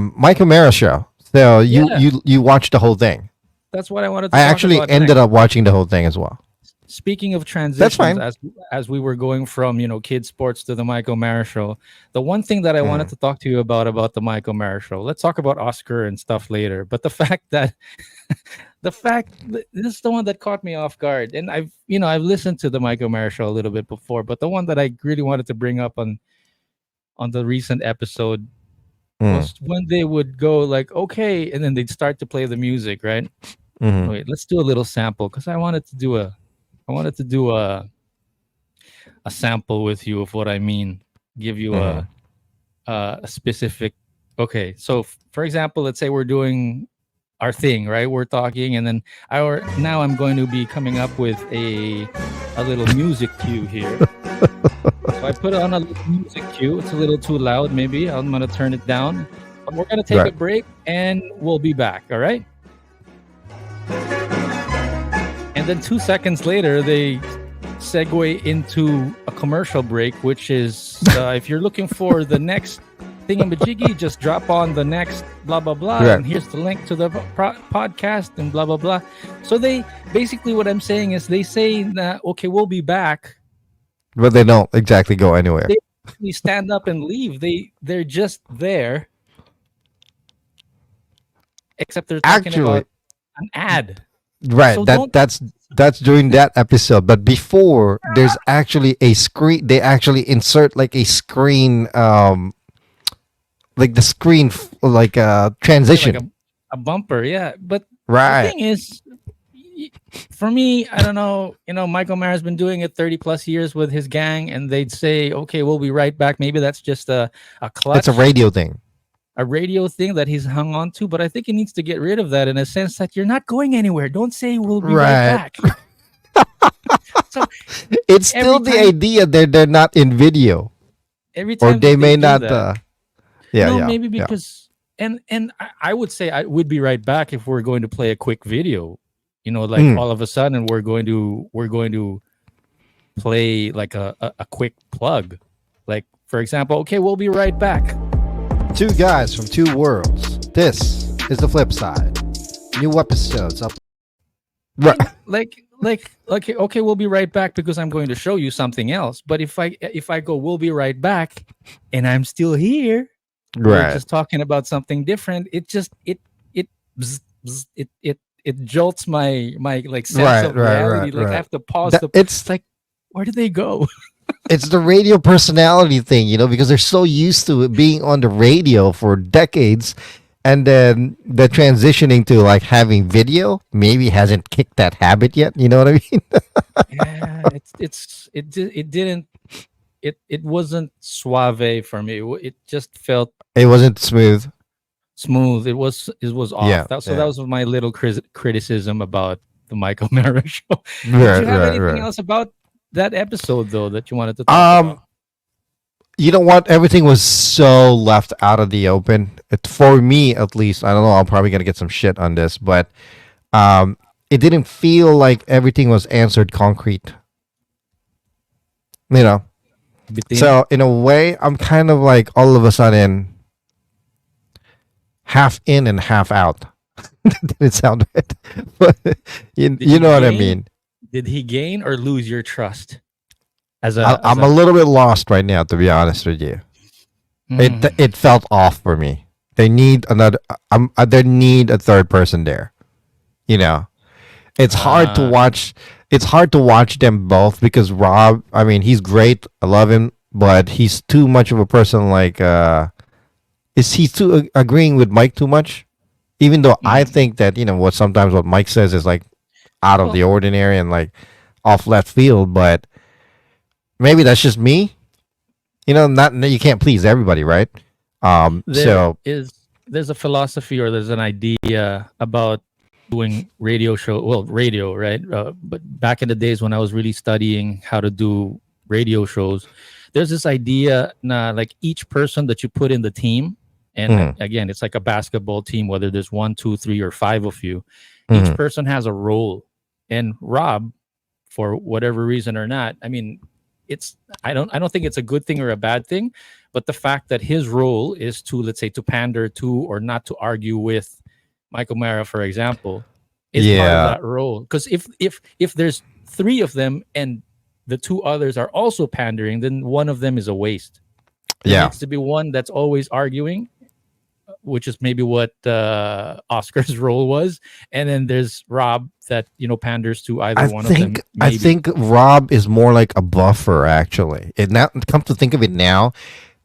Mike O'Mara show. So you Yeah, you you watched the whole thing. that's what I wanted to I talk actually about next. ended up watching the whole thing as well. Speaking of That's transitions, fine. as we were going from kids sports to the Michael Mara show, the one thing that I wanted Mm. to talk to you about the Michael Mara show. Let's talk about Oscar and stuff later. But the fact that this is the one that caught me off guard, and I've listened to the Michael Mara show a little bit before, but the one that I really wanted to bring up on the recent episode Mm. was when they would go like okay, and then they'd start to play the music, right? Mm. Wait, let's do a little sample because I wanted to do a sample with you of what I mean. Give you Mm. a specific. Okay, so for example, let's say we're doing our thing, right? We're talking, and then now I'm going to be coming up with a little music cue here. So I put on a little music cue. It's a little too loud, maybe. I'm gonna turn it down. But we're gonna take a Right. break, and we'll be back. All right. And then 2 seconds later, they segue into a commercial break, which is if you're looking for the next thingamajiggy, just drop on the next blah blah blah, Right. and here's the link to the podcast and blah blah blah. So they basically what I'm saying is they say that okay, we'll be back. But they don't exactly go anywhere. They actually stand up and leave. They're just there, except they're talking Actually, about an ad. right. So That don't. that's during that episode. But before, there's actually a screen. They actually insert like a screen, like the screen, like Yeah, like transition. a bumper, yeah. But the Right. thing is, for me, I don't know. Michael Mara's been doing it 30 plus years with his gang, and they'd say, "Okay, we'll be right back." Maybe that's just a It's a clutch, radio thing. a radio thing that he's hung on to. But I think he needs to get rid of that in a sense that you're not going anywhere. Don't say we'll be right Right. back. So It's every still the time, idea that they're not in video, every or time they that they may do not. that, Yeah. Yeah. maybe Yeah. because and I would say I would be right back if we're going to play a quick video. Like Mm. all of a sudden we're going to play like a quick plug. Like for example, okay, we'll be right back. Two guys from two worlds. This is the flip side. New episodes up. Right. Okay, we'll be right back because I'm going to show you something else. But if I go, we'll be right back, and I'm still here, we're Right. just talking about something different. It just it bzz, bzz, it jolts my like sense Right. of Right. reality. Right. Like I Right. have to pause That the. it's It's like where did they go? it's the radio personality thing, because they're so used to it being on the radio for decades, and then the transitioning to like having video maybe hasn't kicked that habit yet. You know what I mean? Yeah, it didn't it wasn't suave for me. It just felt It wasn't smooth. smooth. It was Yeah. off. That Yeah. was my little criticism about the Michael Mara show. Did Right. you have Right. anything Right. else about that episode though that you wanted to talk Um. about? You know what? Everything was so left out of the open. For me, at least, I don't know. I'm probably gonna get some shit on this, but it didn't feel like everything was answered concrete. You know. Bitin? So in a way, I'm kind of like all of a sudden half in and half out. Didn't sound right, but Did you he know what I gain? mean. Did he gain or lose your trust as I, a as I'm a a? little bit lost right now, to be honest with you. It Mhm. it felt off for me. They need another. They need a third person there. You know, it's hard to Uh, watch. It's hard to watch them both because Rob. I mean, he's great. I love him, but he's too much of a person. Like, is he too agreeing with Mike too much? Even though I mm. think that what Mike says is like out of the Well, ordinary and like off left field, but maybe that's just me. Not you can't please everybody, right? there So is there's a philosophy or there's an idea about doing radio show well radio right but back in the days when I was really studying how to do radio shows, there's this idea like each person that you put in the team, and mhm, again it's like a basketball team, whether there's one, two, three, or five of you, each mhm, person has a role. And Rob, for whatever reason or not, I mean, it's I don't think it's a good thing or a bad thing, but the fact that his role is to, let's say, to pander to or not to argue with Michael Mara, for example, is part of Yeah, that role. Because if there's three of them and the two others are also pandering, then one of them is a waste. There yeah. needs to be one that's always arguing, which is maybe what Oscar's role was, and then there's Rob that panders to either one of them, I maybe. think Rob is more like a buffer actually. It now come to think of it now,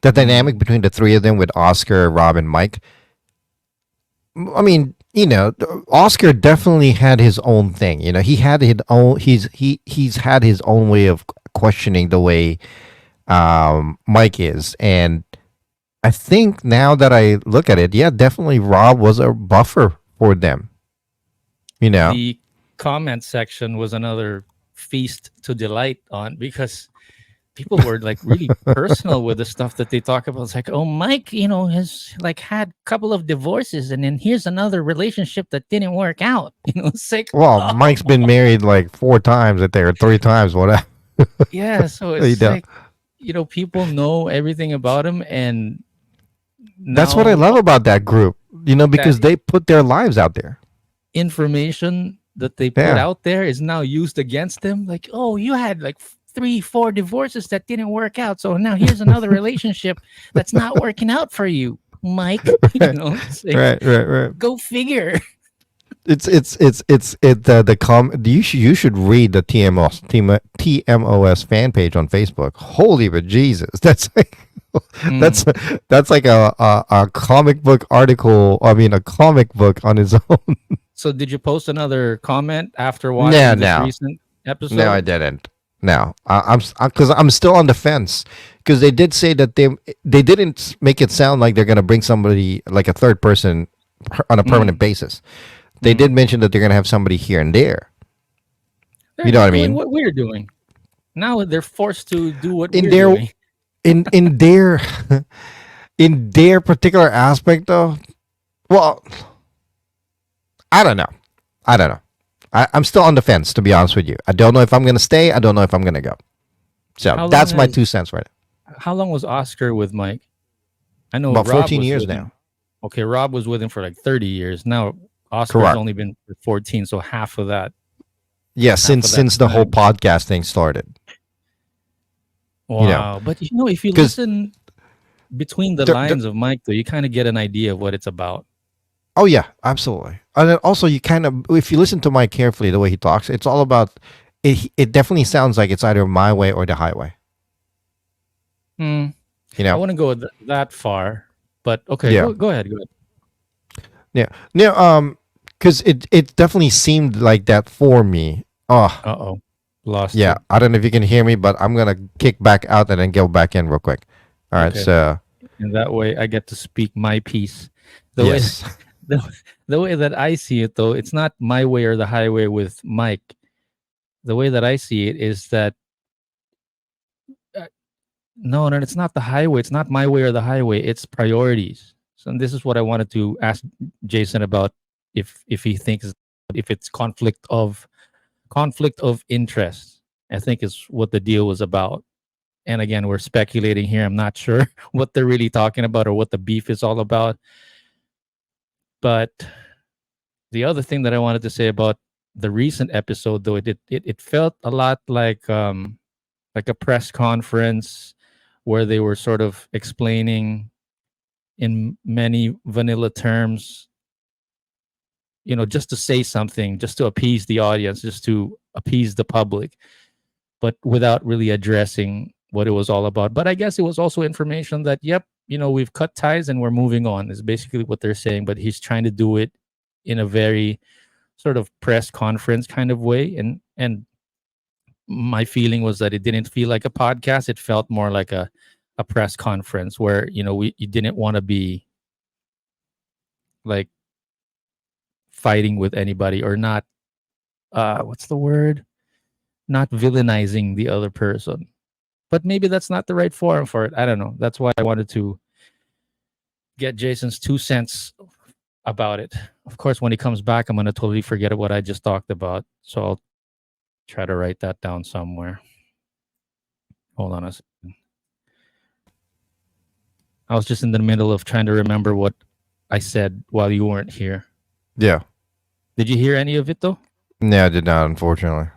the dynamic Mm, between the three of them with Oscar, Rob, and Mike. I mean, Oscar definitely had his own thing. He had his own. He's had his own way of questioning the way Mike is, and I think now that I look at it, yeah, definitely Rob was a buffer for them. You know, the comment section was another feast to delight on, because people were like really personal with the stuff that they talk about. It's like, oh, Mike, has like had a couple of divorces, and then here's another relationship that didn't work out. It's like, well, oh, Mike's been married like 4 times, I think, or 3 times, whatever. yeah. So you it's know, like, people know everything about him, and that's what I now love about that group. that Because they put their lives out there. information that they put Yeah. out there is now used against them. Like, oh, you had like three, four divorces that didn't work out. So now here's another relationship that's not working out for you, Mike. It's like, Right, right, right. go figure. It's the you should read the TMOS fan page on Facebook. Holy but Jesus, that's like that's Mm. that's like a comic book article. I mean, a comic book on its own. So did you post another comment after No, watching this no, recent no, I episode? didn't. No, I'm still on the fence because they did say that they didn't make it sound like they're gonna bring somebody like a third person on a permanent Mm. basis. They did Mm. mention that they're gonna have somebody here and there. They're You know what just I doing mean? what we're doing. Now they're forced to do what In we're their doing. in their in their particular aspect, though. Well, I don't know. I don't know. I'm still on the fence, to be honest with you. I don't know if I'm gonna stay. I don't know if I'm gonna go. So How long that's my has 2 cents right how long was Oscar with Mike? I know now. About Rob 14 was years with now. him. Okay, Rob was with him for like 30 years. Now Oscar's Correct. only been for 14, so Yeah, half since of that since the whole time. podcast thing started. You know, Wow. But if you because listen between the lines of Mike, though, you kind of get an idea of what it's about. oh yeah, absolutely. And then also, you kind of, if you listen to Mike carefully, the way he talks, it's all about. It definitely sounds like it's either my way or the highway. Hmm. You I know. wouldn't go that far, but okay, Yeah. go ahead, go ahead. Yeah. Yeah. Because it definitely seemed like that for me. Oh, Uh-oh. Lost yeah. you. I don't know if you can hear me, but I'm gonna kick back out and then go back in real quick. All right. Okay. So And that way I get to speak my piece. The way yes. the, the way that I see it, though, it's not my way or the highway with Mike. The way that I see it is that uh, no, no, it's not the highway. It's not my way or the highway. It's priorities. So this is what I wanted to ask Jason about, if he thinks, if it's conflict of interest. I think is what the deal was about. And again, we're speculating here. I'm not sure what they're really talking about or what the beef is all about. But the other thing that I wanted to say about the recent episode, though, it felt a lot like a press conference where they were sort of explaining in many vanilla terms, just to say something, just to appease the audience, just to appease the public, but without really addressing what it was all about. But I guess it was also information that, yep, we've cut ties and we're moving on, is basically what they're saying. But he's trying to do it in a very sort of press conference kind of way. And my feeling was that it didn't feel like a podcast. It felt more like a press conference where, you didn't want to be like fighting with anybody, or not, what's the word? Not villainizing the other person. But maybe that's not the right forum for it. I don't know. That's why I wanted to get Jason's 2 cents about it. Of course, when he comes back, I'm going to totally forget what I just talked about. So I'll try to write that down somewhere. Hold on a second. I was just in the middle of trying to remember what I said while you weren't here. Yeah. Did you hear any of it though? No, I did not, unfortunately.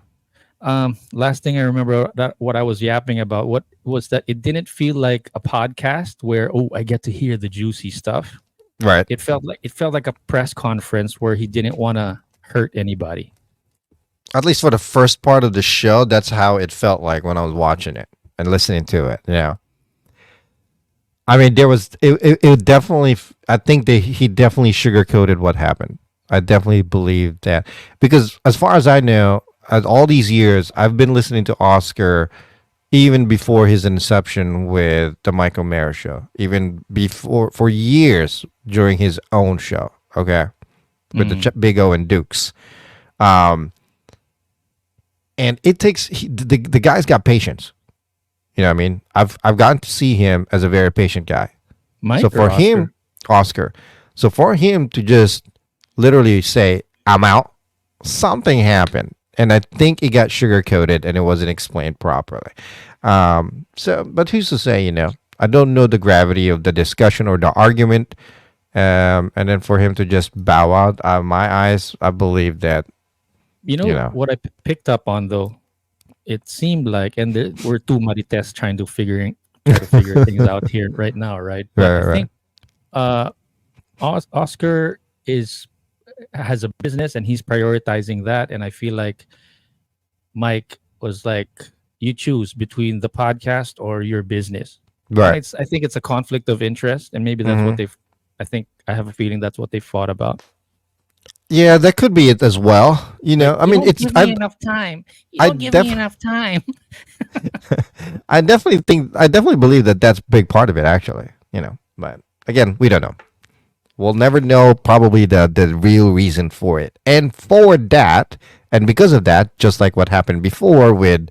Last thing I remember that what I was yapping about what was that it didn't feel like a podcast where I get to hear the juicy stuff. Right. It felt like a press conference where he didn't want to hurt anybody. At least for the first part of the show, that's how it felt like when I was watching it and listening to it. Yeah. I mean, there was it definitely. I think he definitely sugarcoated what happened. I definitely believe that because, as far as I know, as all these years, I've been listening to Oscar even before his inception with the Michael Mayer show, even before for years during his own show. Okay, with the Mm. Big O and Dukes. Um, and it takes the guy's got patience. You know what I mean? I've gotten to see him as a very patient guy. So Mike or for him, Oscar? Oscar, so for him to just literally say, "I'm out," something happened, and I think it got sugar coated and it wasn't explained properly. So, but who's to say? I don't know the gravity of the discussion or the argument. And then for him to just bow out, my eyes, I believe that You you know know, what I picked up on though? It seemed like, and we're two marites trying to try to figure things out here right now, right? But right, I right, think uh, Oscar is has a business and he's prioritizing that, and I feel like Mike was like, "You choose between the podcast or your business," and right. I think it's a conflict of interest, and maybe that's what Hmm. they've. I think I have a feeling that's what they fought about. Yeah, that could be it as well. Like, I you mean, don't give me enough time. You I don't give me def, enough time. I definitely believe that that's a big part of it, actually. But again, we don't know. We'll never know probably the real reason for it. And for that, and because of that, just like what happened before with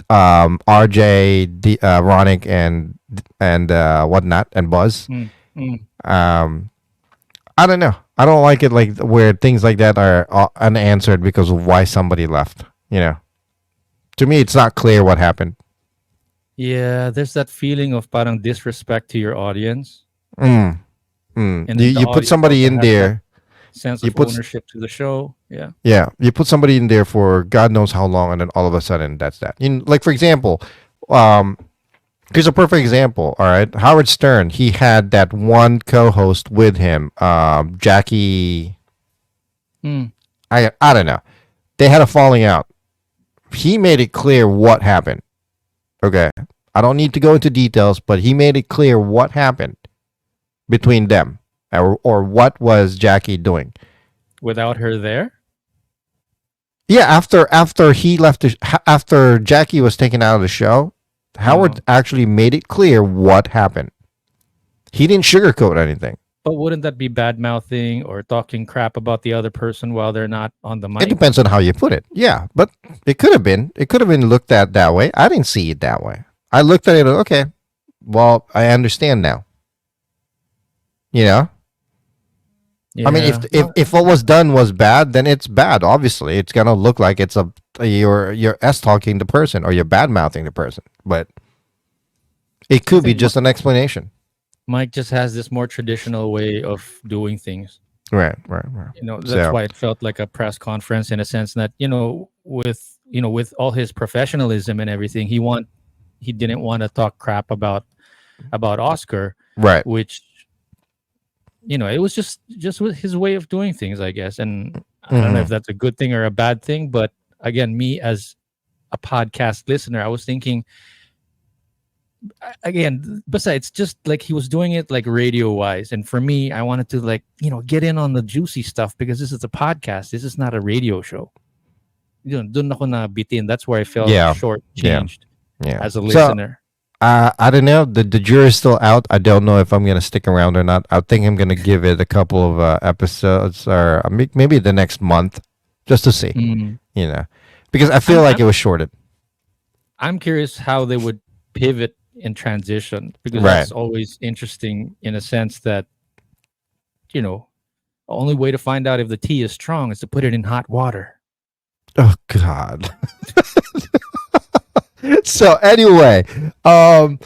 RJ, Ronick, and whatnot, and Buzz. Mm, mm. Um, I don't know. I don't like it like where things like that are unanswered because of why somebody left. To me, it's not clear what happened. Yeah, there's that feeling of parang disrespect to your audience, Mm, mm. and You then the you put audience somebody also in has that there. sense You of put ownership to the show. Yeah. Yeah, you put somebody in there for God knows how long, and then all of a sudden that's that. Like for example, um, here's a perfect example. All right, Howard Stern. He had that one co-host with him, Jackie. Mm. I don't know. They had a falling out. He made it clear what happened. Okay, I don't need to go into details, but he made it clear what happened between them, or what was Jackie doing. Without her there. Yeah, after he left, after Jackie was taken out of the show, Uh, Howard actually made it clear what happened. He didn't sugarcoat anything. but wouldn't that be bad mouthing or talking crap about the other person while they're not on the It mic? depends on how you put it. Yeah, but it could have been. It could have been looked at that way. I didn't see it that way. I looked at it. Okay, well, I understand now. You know, I mean, Yeah. if what was done was bad, then it's bad. Obviously, it's gonna look like it's you're s talking the person or you're bad mouthing the person. But it I could be think just an explanation. Mike just has this more traditional way of doing things. Right, right, right. That's So why it felt like a press conference in a sense that, with all his professionalism and everything, he didn't want to talk crap about Oscar, right. which, it was just with his way of doing things, I guess. And I don't know if Hmm. that's a good thing or a bad thing, but again, me as a podcast listener, I was thinking again, besides just like he was doing it like radio wise, and for me, I wanted to like get in on the juicy stuff because this is a podcast. This is not a radio show. Dun ako na bitin. That's where I felt Yeah, yeah, shortchanged yeah. as a So listener. I don't know. The jury's still out. I don't know if I'm gonna stick around or not. I think I'm gonna give it a couple of episodes, or maybe the next month, just to see. Mm. Because I feel I'm, like I'm it was shorted. I'm curious how they would pivot and transition because Right. that's always interesting in a sense that you know the only way to find out if the tea is strong is to put it in hot water. Oh God. So anyway, um,